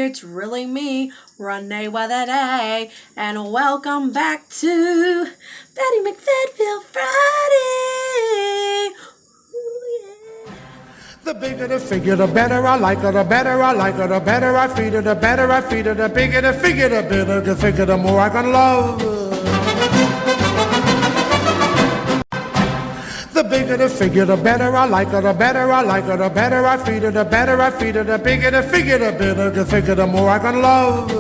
it's really me, Renee Weatherday, and welcome back to Fattie McFattville Friday. Ooh, yeah. The bigger the figure, the better I like her, the better I like her, the better I feed her, the better I feed her, the bigger the figure, the better the figure, the more I can love her. The bigger the figure, the better I like her, the better I like her, the better I feed her, the better I feed her, the bigger the figure, the better the figure, the more I can love her.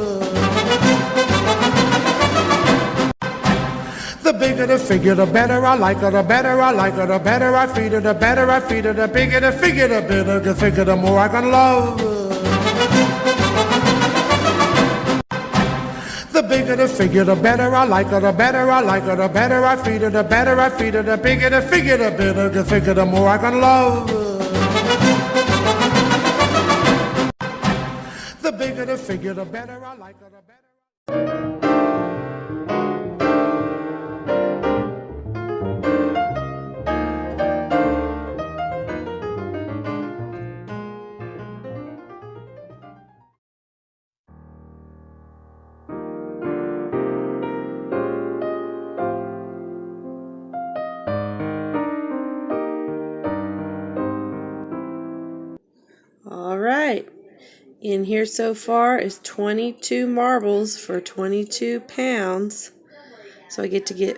The bigger the figure, the better I like her, the better I like her, the better I feed her, the better I feed her, the bigger the figure, the better the figure, the more I can love her. The bigger the figure, the better I like her, the better I like her, the better I feed her, the better I feed her, the bigger the figure, the better the figure, the more I can love her. The bigger the figure, the better I like her, the better. All right, in here so far is 22 marbles for 22 pounds. So I get to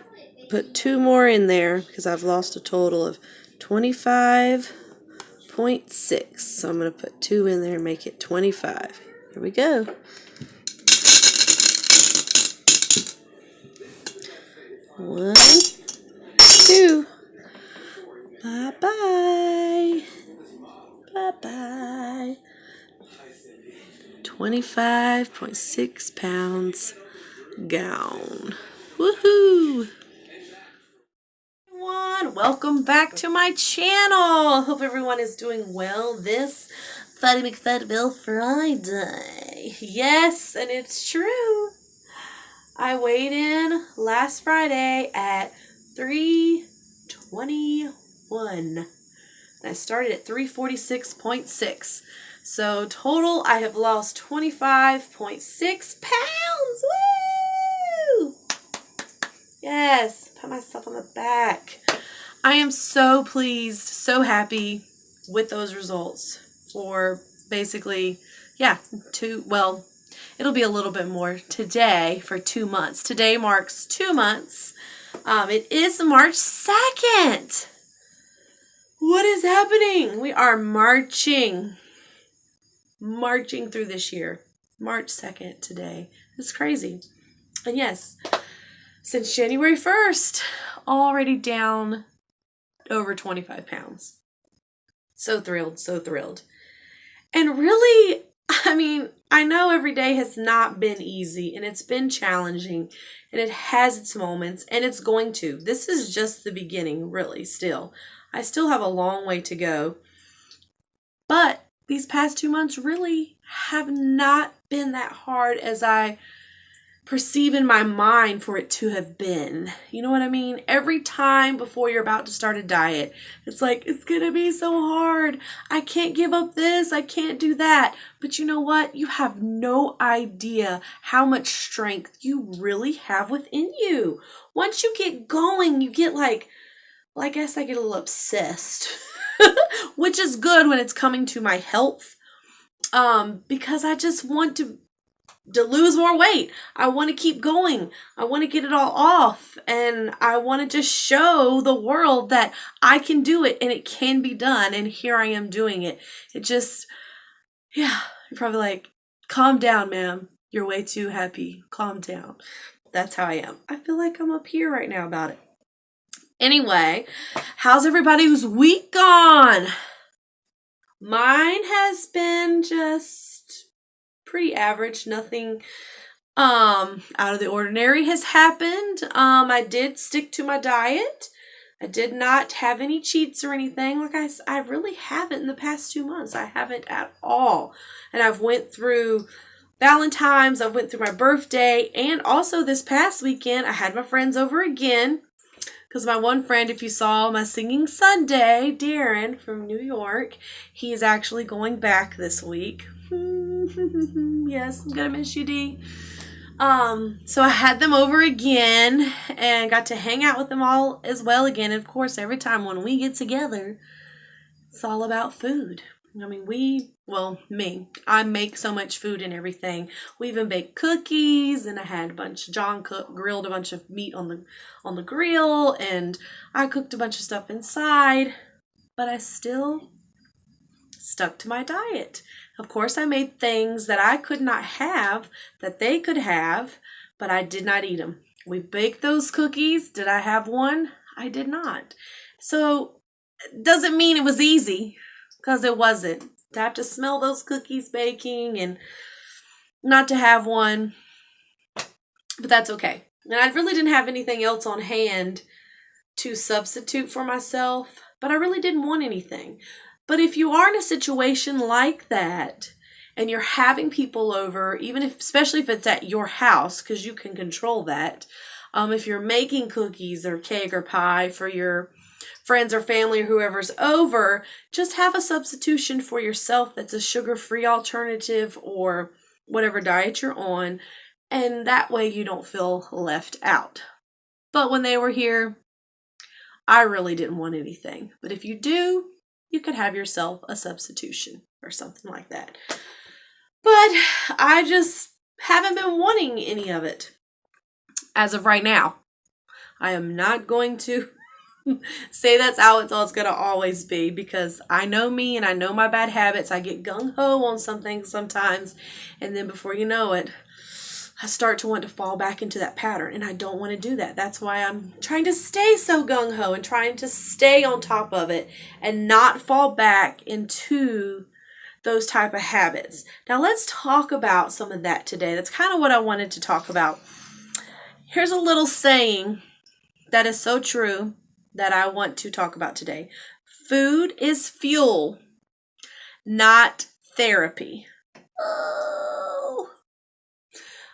put 2 more in there because I've lost a total of 25.6. So I'm going to put 2 in there and make it 25. Here we go. One, 2. Bye-bye. Bye-bye. 25.6 pounds gone. Woohoo! Everyone, welcome back to my channel. Hope everyone is doing well this Fattie McFattville Friday. Yes, and it's true. I weighed in last Friday at 321. And I started at 346.6. So total, I have lost 25.6 pounds. Woo! Yes, pat myself on the back. I am so pleased, so happy with those results for basically, it'll be a little bit more today for 2 months. Today marks 2 months. It is March 2nd. What is happening? We are marching through this year. March 2nd today. It's crazy. And yes, since January 1st, already down over 25 pounds. So thrilled, so thrilled. And really, I mean, I know every day has not been easy and it's been challenging and it has its moments and it's going to. This is just the beginning, really, still. I still have a long way to go. But these past 2 months really have not been that hard as I perceive in my mind for it to have been. You know what I mean? Every time before you're about to start a diet, it's like, it's going to be so hard. I can't give up this. I can't do that. But you know what? You have no idea how much strength you really have within you. Once you get going, you get I guess I get a little obsessed, which is good when it's coming to my health, because I just want to lose more weight. I want to keep going. I want to get it all off, and I want to just show the world that I can do it, and it can be done, and here I am doing it. It just, you're probably like, calm down, ma'am. You're way too happy. Calm down. That's how I am. I feel like I'm up here right now about it. Anyway, how's everybody's week gone? Mine has been just pretty average. Nothing out of the ordinary has happened. I did stick to my diet. I did not have any cheats or anything. I really haven't in the past 2 months. I haven't at all. And I've went through Valentine's, I've went through my birthday, and also this past weekend I had my friends over again. Because my one friend, if you saw my Singing Sunday, Darren from New York, he is actually going back this week. Yes, I'm gonna miss you, Dee. So I had them over again and got to hang out with them all as well again. And of course, every time when we get together, it's all about food. I mean, I make so much food and everything. We even baked cookies, and I had John grilled a bunch of meat on the grill, and I cooked a bunch of stuff inside, but I still stuck to my diet. Of course, I made things that I could not have that they could have, but I did not eat them. We baked those cookies. Did I have one? I did not. So it doesn't mean it was easy, because it wasn't. To have to smell those cookies baking and not to have one, but that's okay. And I really didn't have anything else on hand to substitute for myself, but I really didn't want anything. But if you are in a situation like that and you're having people over, especially if it's at your house, because you can control that, if you're making cookies or cake or pie for your friends or family or whoever's over, just have a substitution for yourself that's a sugar-free alternative or whatever diet you're on, and that way you don't feel left out. But when they were here, I really didn't want anything. But if you do, you could have yourself a substitution or something like that. But I just haven't been wanting any of it as of right now. I am not going to say that's how it's going to always be, because I know me and I know my bad habits. I get gung-ho on something sometimes, and then before you know it, I start to want to fall back into that pattern, and I don't want to do that. That's why I'm trying to stay so gung-ho and trying to stay on top of it and not fall back into those type of habits. Now let's talk about some of that today. That's kind of what I wanted to talk about. Here's a little saying that is so true that I want to talk about today. Food is fuel, not therapy.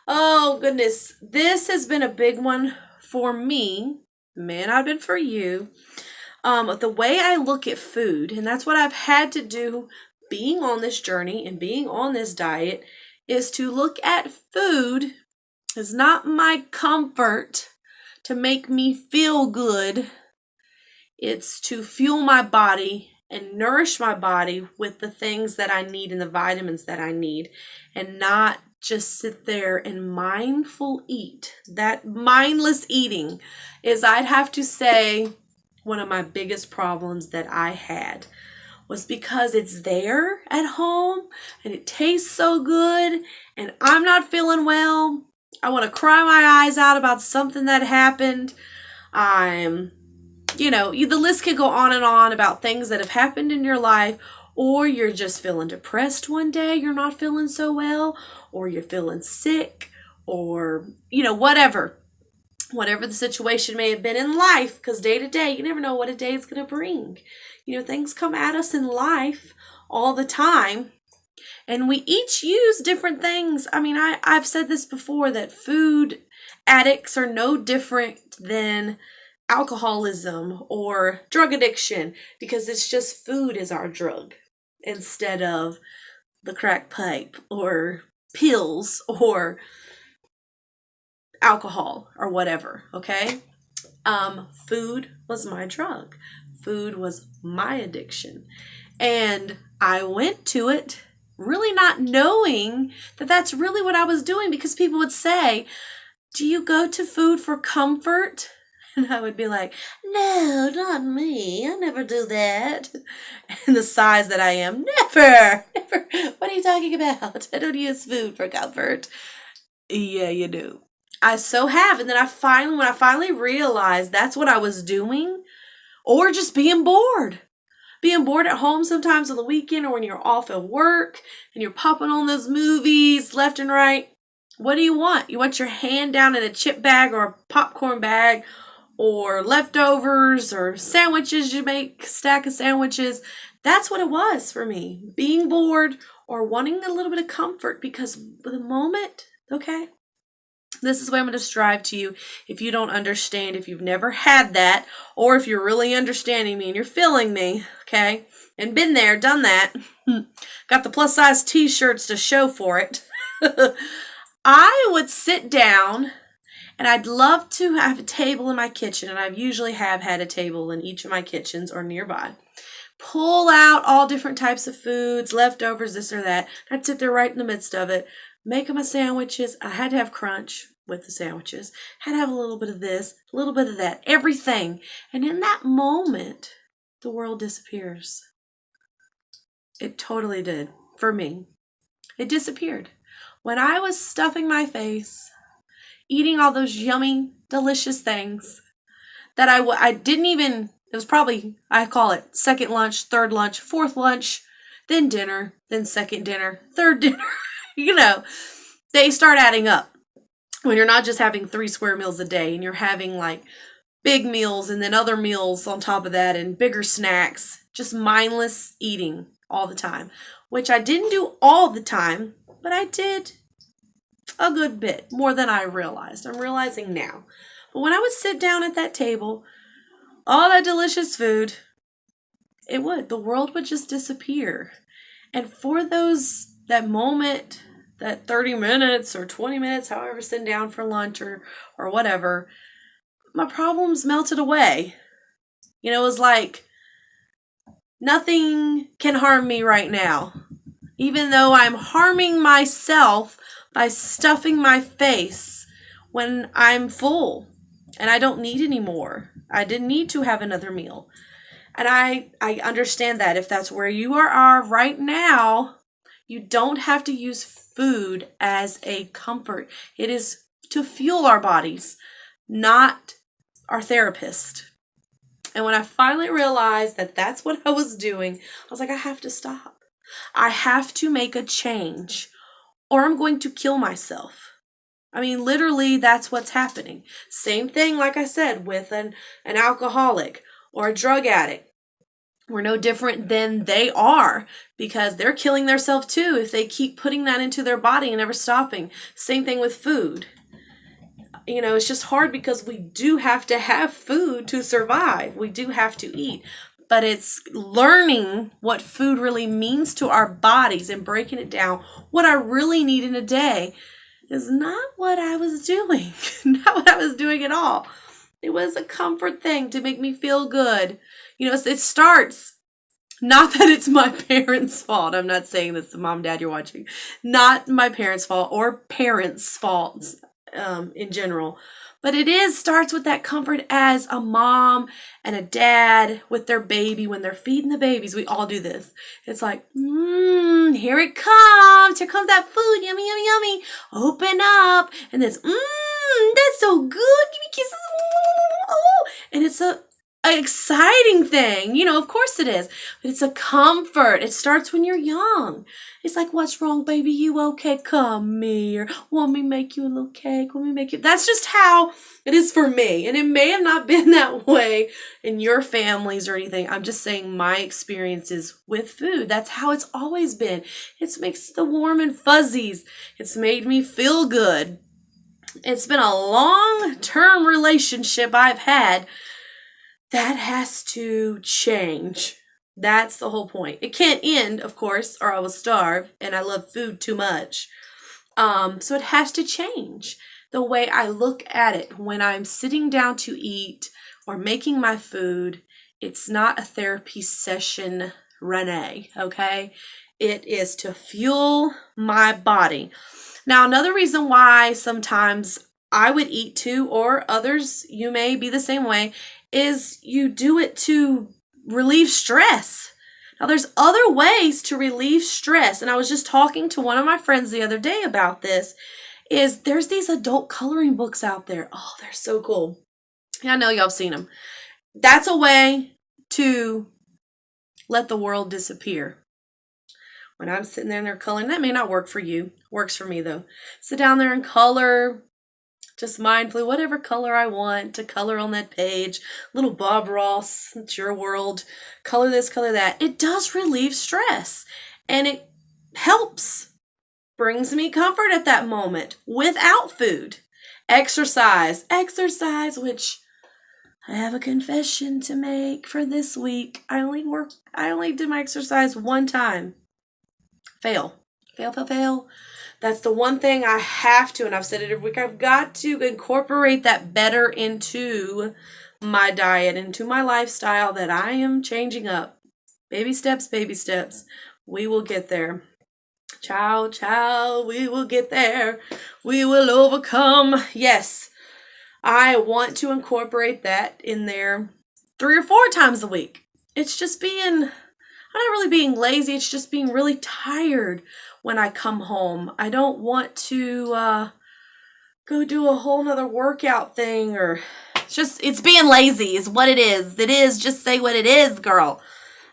Oh goodness, this has been a big one for me. May not have been for you. The way I look at food, and that's what I've had to do being on this journey and being on this diet, is to look at food as not my comfort to make me feel good. It's to fuel my body and nourish my body with the things that I need and the vitamins that I need, and not just sit there and mindful eat. That mindless eating is, I'd have to say, one of my biggest problems that I had was because it's there at home and it tastes so good and I'm not feeling well. I want to cry my eyes out about something that happened. The list could go on and on about things that have happened in your life, or you're just feeling depressed one day, you're not feeling so well, or you're feeling sick, or, whatever the situation may have been in life, because day to day, you never know what a day is going to bring. Things come at us in life all the time, and we each use different things. I mean, I've said this before, that food addicts are no different than alcoholism or drug addiction, because it's just food is our drug instead of the crack pipe or pills or alcohol or whatever. Okay. Food was my drug. Food was my addiction, and I went to it really not knowing that that's really what I was doing, because people would say, do you go to food for comfort? And I would be like, no, not me. I never do that. And the size that I am, never. What are you talking about? I don't use food for comfort. Yeah, you do. I so have. And then when I finally realized that's what I was doing, or just being bored. Being bored at home sometimes on the weekend, or when you're off at work and you're popping on those movies left and right. What do you want? You want your hand down in a chip bag or a popcorn bag, or leftovers, or sandwiches. You make a stack of sandwiches. That's what it was for me. Being bored or wanting a little bit of comfort, because for the moment, okay, This is what I'm going to strive to you if you don't understand, if you've never had that, or if you're really understanding me and you're feeling me, okay? And been there, done that. Got the plus size t-shirts to show for it. I would sit down, and I'd love to have a table in my kitchen, and I usually have had a table in each of my kitchens or nearby. Pull out all different types of foods, leftovers, this or that. I'd sit there right in the midst of it. Make my sandwiches. I had to have crunch with the sandwiches. Had to have a little bit of this, a little bit of that, everything. And in that moment, the world disappears. It totally did for me. It disappeared. When I was stuffing my face, eating all those yummy, delicious things that I didn't even, it was probably, I call it second lunch, third lunch, fourth lunch, then dinner, then second dinner, third dinner. You know, they start adding up when you're not just having 3 square meals a day and you're having like big meals and then other meals on top of that and bigger snacks, just mindless eating all the time, which I didn't do all the time, but I did a good bit, more than I realized. I'm realizing now. But when I would sit down at that table, all that delicious food, the world would just disappear. And for that moment, that 30 minutes or 20 minutes, however, sitting down for lunch or whatever, my problems melted away. You know, it was like, nothing can harm me right now. Even though I'm harming myself by stuffing my face when I'm full and I don't need any more. I didn't need to have another meal. And I understand that if that's where you are right now, you don't have to use food as a comfort. It is to fuel our bodies, not our therapist. And when I finally realized that that's what I was doing, I was like, I have to stop. I have to make a change or I'm going to kill myself. I mean, literally, that's what's happening. Same thing, like I said, with an alcoholic or a drug addict. We're no different than they are because they're killing themselves too if they keep putting that into their body and never stopping. Same thing with food. You know, it's just hard because we do have to have food to survive. We do have to eat. But it's learning what food really means to our bodies and breaking it down. What I really need in a day is not what I was doing. Not what I was doing at all. It was a comfort thing to make me feel good. You know, it starts, not that it's my parents' fault. I'm not saying this to mom, dad, you're watching. Not my parents' fault or parents' faults in general. But starts with that comfort as a mom and a dad with their baby when they're feeding the babies. We all do this. It's like, here it comes. Here comes that food. Yummy, yummy, yummy. Open up. And this, that's so good. Give me kisses. Oh. And it's an exciting thing. You know, of course it is. But it's a comfort. It starts when you're young. It's like, what's wrong, baby? You okay? Come here. Want me make you a little cake? Want me make you? That's just how it is for me. And it may have not been that way in your families or anything. I'm just saying my experiences with food. That's how it's always been. It makes the warm and fuzzies. It's made me feel good. It's been a long-term relationship I've had. That has to change. That's the whole point. It can't end, of course, or I will starve, and I love food too much. So it has to change the way I look at it when I'm sitting down to eat or making my food. It's not a therapy session, Renee, okay? It is to fuel my body. Now, another reason why sometimes I would eat too, or others, you may be the same way, is you do it to relieve stress. Now, there's other ways to relieve stress. And I was just talking to one of my friends the other day about this, there's these adult coloring books out there. Oh, they're so cool. Yeah, I know y'all have seen them. That's a way to let the world disappear. When I'm sitting there and they're coloring, that may not work for you. Works for me, though. Sit down there and color. Just mindfully, whatever color I want to color on that page. Little Bob Ross, it's your world. Color this, color that. It does relieve stress. And it helps. Brings me comfort at that moment without food. Exercise, which I have a confession to make for this week. I only did my exercise one time. Fail. That's the one thing I have to, and I've said it every week, I've got to incorporate that better into my diet, into my lifestyle that I am changing up. Baby steps. We will get there. Child, we will get there. We will overcome. Yes, I want to incorporate that in there 3 or 4 times a week. It's just I'm not really being lazy. It's just being really tired when I come home. I don't want to go do a whole nother workout thing, or it's being lazy is what it is. It is, just say what it is, girl.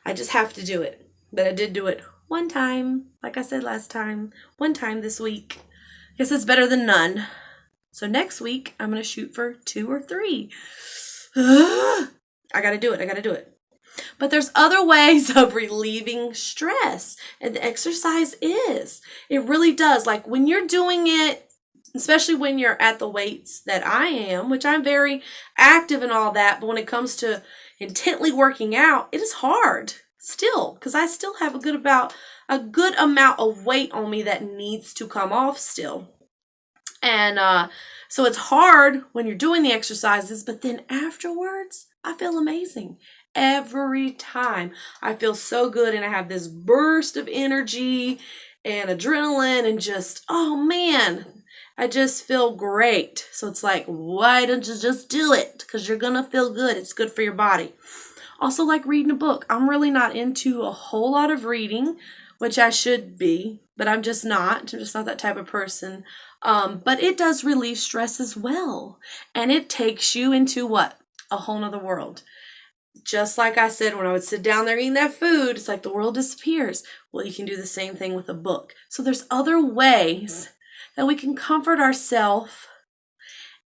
I just have to do it. But I did do it one time, like I said last time, one time this week. Guess it's better than none. So next week, I'm going to shoot for 2 or 3. I got to do it. But there's other ways of relieving stress, and the exercise is. It really does. Like when you're doing it, especially when you're at the weights that I am, which I'm very active and all that, but when it comes to intently working out, it is hard still, because I still have a good amount of weight on me that needs to come off still. And so it's hard when you're doing the exercises, but then afterwards, I feel amazing. Every time I feel so good, and I have this burst of energy and adrenaline, and just, oh man, I just feel great. So it's like, why don't you just do it? Because you're going to feel good. It's good for your body. Also, like reading a book. I'm really not into a whole lot of reading, which I should be, but I'm just not. I'm just not that type of person. But it does relieve stress as well. And it takes you into what? A whole nother world. Just like I said, when I would sit down there eating that food, it's like the world disappears. Well, you can do the same thing with a book. So there's other ways that we can comfort ourselves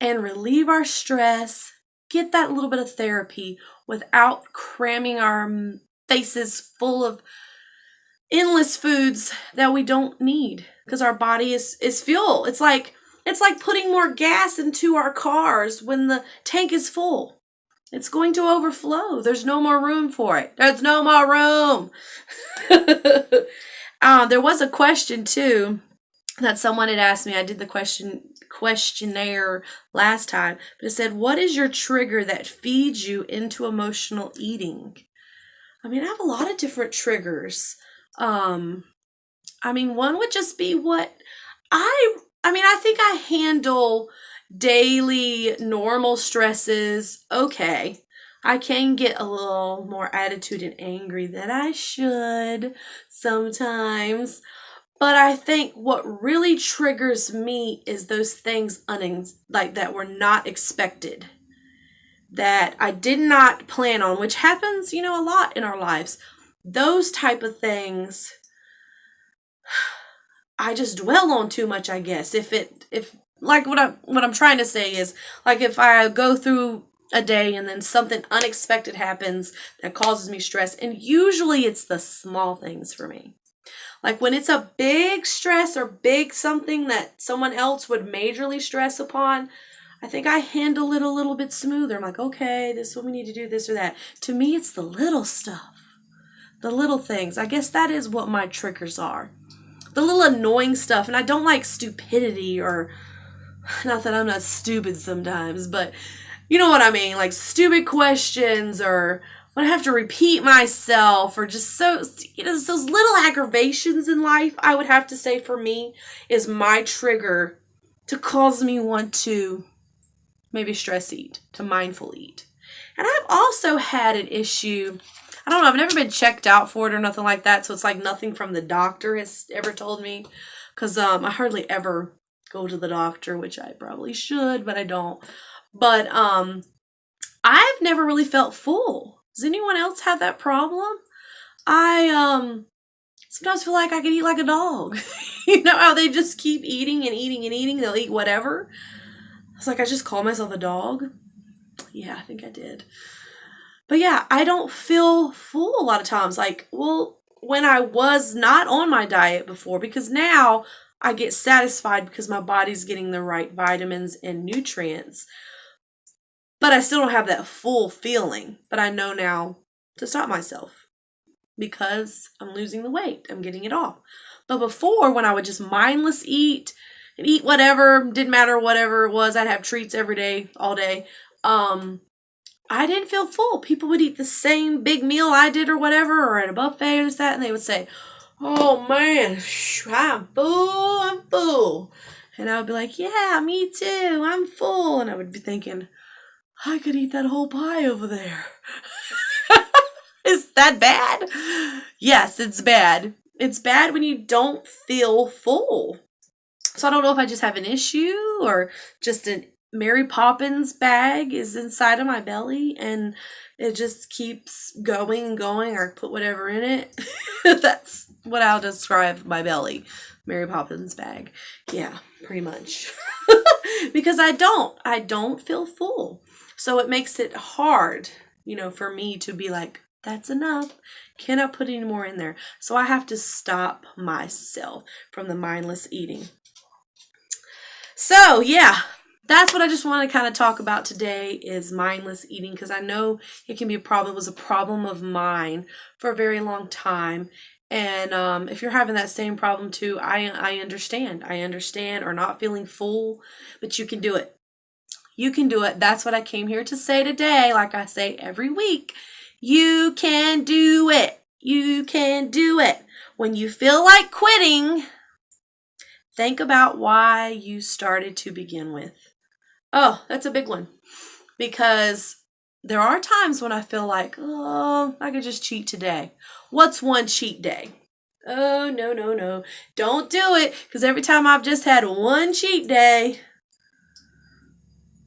and relieve our stress, get that little bit of therapy without cramming our faces full of endless foods that we don't need, because our body is fuel. It's like putting more gas into our cars when the tank is full. It's going to overflow. There's no more room for it. There's no more room. There was a question too that someone had asked me. I did the questionnaire last time, but it said, what is your trigger that feeds you into emotional eating? I mean, I have a lot of different triggers. One would just be what I think I handle daily normal stresses okay. I can get a little more attitude and angry than I should sometimes. But I think what really triggers me is those things that were not expected, that I did not plan on, which happens, a lot in our lives. Those type of things I just dwell on too much, I guess. If like what I'm trying to say is, like, if I go through a day and then something unexpected happens that causes me stress, and usually it's the small things for me. Like when it's a big stress or big something that someone else would majorly stress upon, I think I handle it a little bit smoother. I'm like, okay, this is what we need to do, this or that. To me, it's the little stuff, the little things. I guess that is what my triggers are. The little annoying stuff. And I don't like stupidity, or not that I'm not stupid sometimes, but you know what I mean? Like stupid questions, or when I have to repeat myself, or just those little aggravations in life, I would have to say for me is my trigger to cause me want to maybe stress eat, to mindful eat. And I've also had an issue. I don't know, I've never been checked out for it or nothing like that, so it's like nothing from the doctor has ever told me, because I hardly ever go to the doctor, which I probably should, but I don't. But I've never really felt full. Does anyone else have that problem? I sometimes feel like I could eat like a dog. You know how they just keep eating and eating and eating? They'll eat whatever. It's like I just call myself a dog. Yeah, I think I did. But yeah, I don't feel full a lot of times. Like, well, when I was not on my diet before, because now I get satisfied because my body's getting the right vitamins and nutrients. But I still don't have that full feeling. But I know now to stop myself because I'm losing the weight. I'm getting it off. But before, when I would just mindless eat and eat whatever, didn't matter whatever it was, I'd have treats every day, all day. I didn't feel full. People would eat the same big meal I did or whatever, or at a buffet or this, that, and they would say, oh man, I'm full. And I would be like, yeah, me too, I'm full. And I would be thinking, I could eat that whole pie over there. Is that bad? Yes, it's bad. It's bad when you don't feel full. So I don't know if I just have an issue or just a Mary Poppins bag is inside of my belly and it just keeps going and going, or put whatever in it. That's what I'll describe my belly. Mary Poppins bag. Yeah, pretty much. Because I don't feel full. So it makes it hard, for me to be like, that's enough. Cannot put any more in there. So I have to stop myself from the mindless eating. So yeah, that's what I just want to kind of talk about today is mindless eating, because I know it can be a problem. It was a problem of mine for a very long time. And if you're having that same problem too, I understand. I understand, or not feeling full, but you can do it. You can do it. That's what I came here to say today. Like I say every week, you can do it. You can do it. When you feel like quitting, think about why you started to begin with. Oh, that's a big one. Because there are times when I feel like, oh, I could just cheat today. What's one cheat day? Oh, no. Don't do it. Because every time I've just had one cheat day,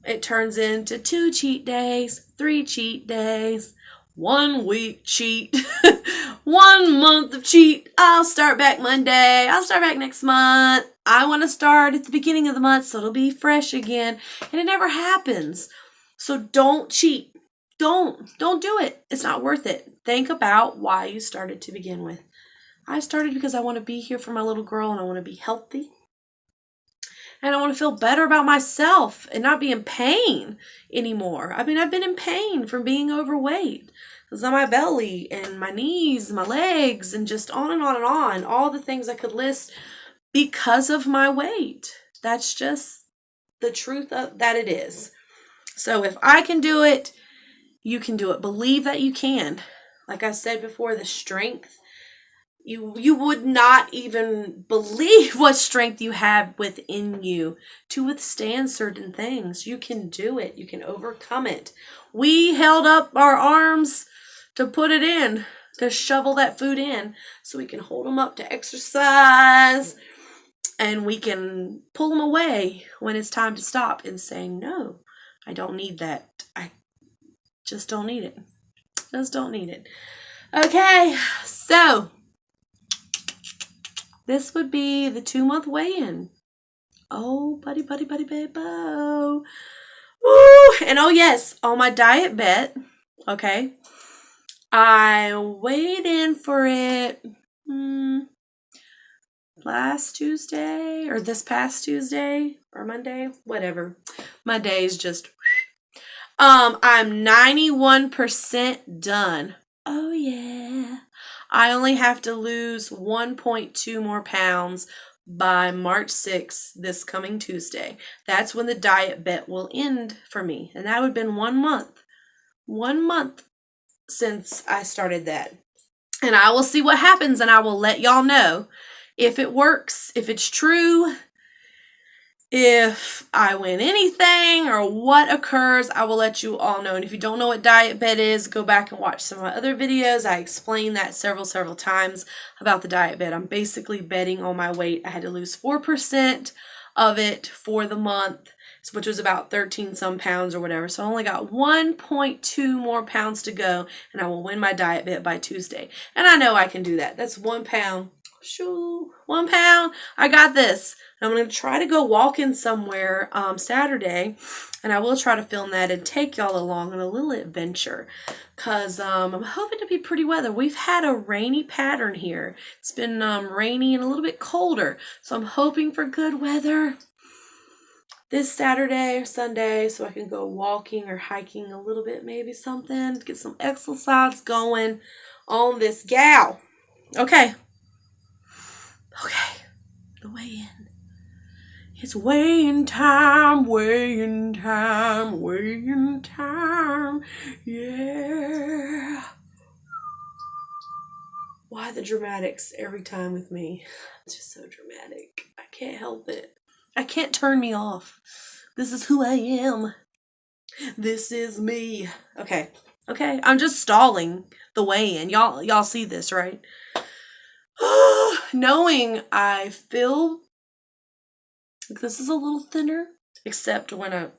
it turns into 2 cheat days, 3 cheat days, 1 week cheat, 1 month of cheat. I'll start back Monday. I'll start back next month. I want to start at the beginning of the month so it'll be fresh again. And it never happens. So don't cheat. Don't do it. It's not worth it. Think about why you started to begin with. I started because I want to be here for my little girl and I want to be healthy. And I want to feel better about myself and not be in pain anymore. I mean, I've been in pain from being overweight. It's on my belly and my knees and my legs and just on and on and on. All the things I could list because of my weight. That's just the truth of that it is. So if I can do it, you can do it. Believe that you can. Like I said before, the strength. You would not even believe what strength you have within you to withstand certain things. You can do it. You can overcome it. We held up our arms to put it in, to shovel that food in, so we can hold them up to exercise, and we can pull them away when it's time to stop and say, no, I don't need that. I just don't need it. Just don't need it. Okay, so this would be the 2-month weigh-in. Oh, buddy, baby. Woo! And oh yes, on my diet bet, okay, I weighed in for it last Tuesday, or this past Tuesday, or Monday, whatever. My day is just, I'm 91% done. Oh yeah. I only have to lose 1.2 more pounds by March 6th, this coming Tuesday. That's when the diet bet will end for me. And that would have been 1 month. 1 month since I started that. And I will see what happens and I will let y'all know if it works, if it's true, if I win anything or what occurs. I will let you all know. And if you don't know what diet bet is, go back and watch some of my other videos. I explained that several times about the diet bet. I'm basically betting on my weight. I had to lose 4% of it for the month, which was about 13 some pounds or whatever. So I only got 1.2 more pounds to go and I will win my diet bet by Tuesday. And I know I can do that. That's 1 pound Shoo, 1 pound. I got this. I'm going to try to go walking somewhere Saturday, and I will try to film that and take y'all along on a little adventure, because I'm hoping to be pretty weather. We've had a rainy pattern here. It's been rainy and a little bit colder, so I'm hoping for good weather this Saturday or Sunday so I can go walking or hiking a little bit, maybe something, get some exercise going on this gal. Okay, the weigh-in. It's weighing time, weighing time, weighing time, yeah. Why the dramatics every time with me? It's just so dramatic. I can't help it. I can't turn me off. This is who I am. This is me. Okay, I'm just stalling the weigh-in. Y'all see this, right? Knowing I feel like this is a little thinner, except when I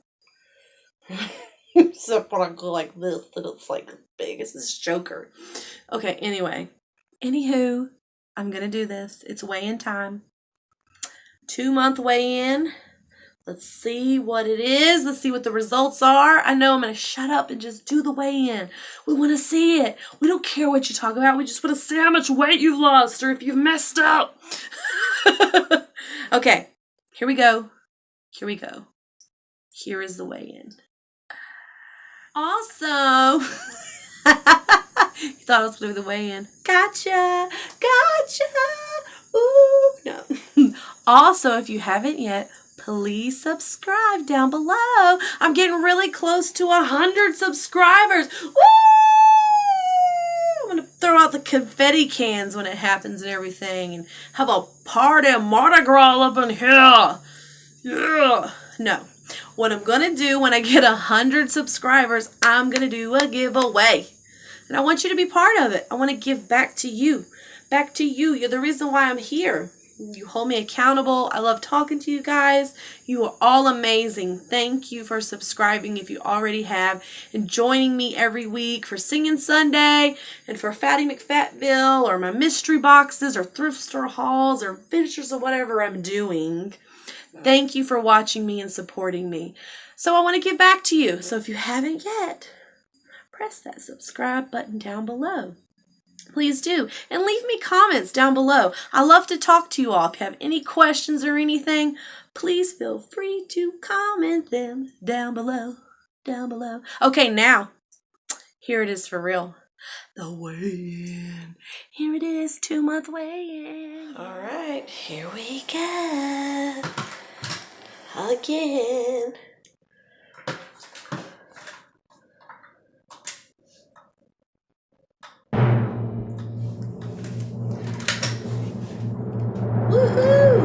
go like this, and it's like big as this Joker. Okay, anywho, I'm gonna do this. It's weigh-in time. 2-month weigh-in. Let's see what it is. Let's see what the results are. I know I'm going to shut up and just do the weigh-in. We want to see it. We don't care what you talk about. We just want to see how much weight you've lost or if you've messed up. Okay, here we go. Here Here is the weigh-in. Awesome. You thought I was going to do the weigh-in. Gotcha. Ooh, no. Also, if you haven't yet, please subscribe down below. I'm getting really close to 100 subscribers. Woo! I'm going to throw out the confetti cans when it happens and everything and have a party, Mardi Gras up in here. Yeah. No. What I'm going to do when I get 100 subscribers, I'm going to do a giveaway. And I want you to be part of it. I want to give back to you. Back to you. You're the reason why I'm here. You hold me accountable. I love talking to you guys. You are all amazing. Thank you for subscribing if you already have, and joining me every week for Singing Sunday and for Fattie McFattville or my mystery boxes or thrift store hauls or ventures or whatever I'm doing. Thank you for watching me and supporting me. So I want to give back to you. So if you haven't yet, press that subscribe button down below. Please do. And leave me comments down below. I love to talk to you all. If you have any questions or anything, please feel free to comment them down below. Okay, now, here it is for real. The weigh-in. Here it is, 2-month weigh-in. All right, here we go. Again. Woohoo!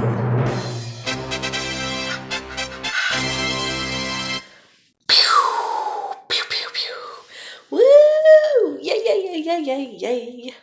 Pew, pew, pew, pew. Woo! Yay, yay, yay, yay, yay, yay.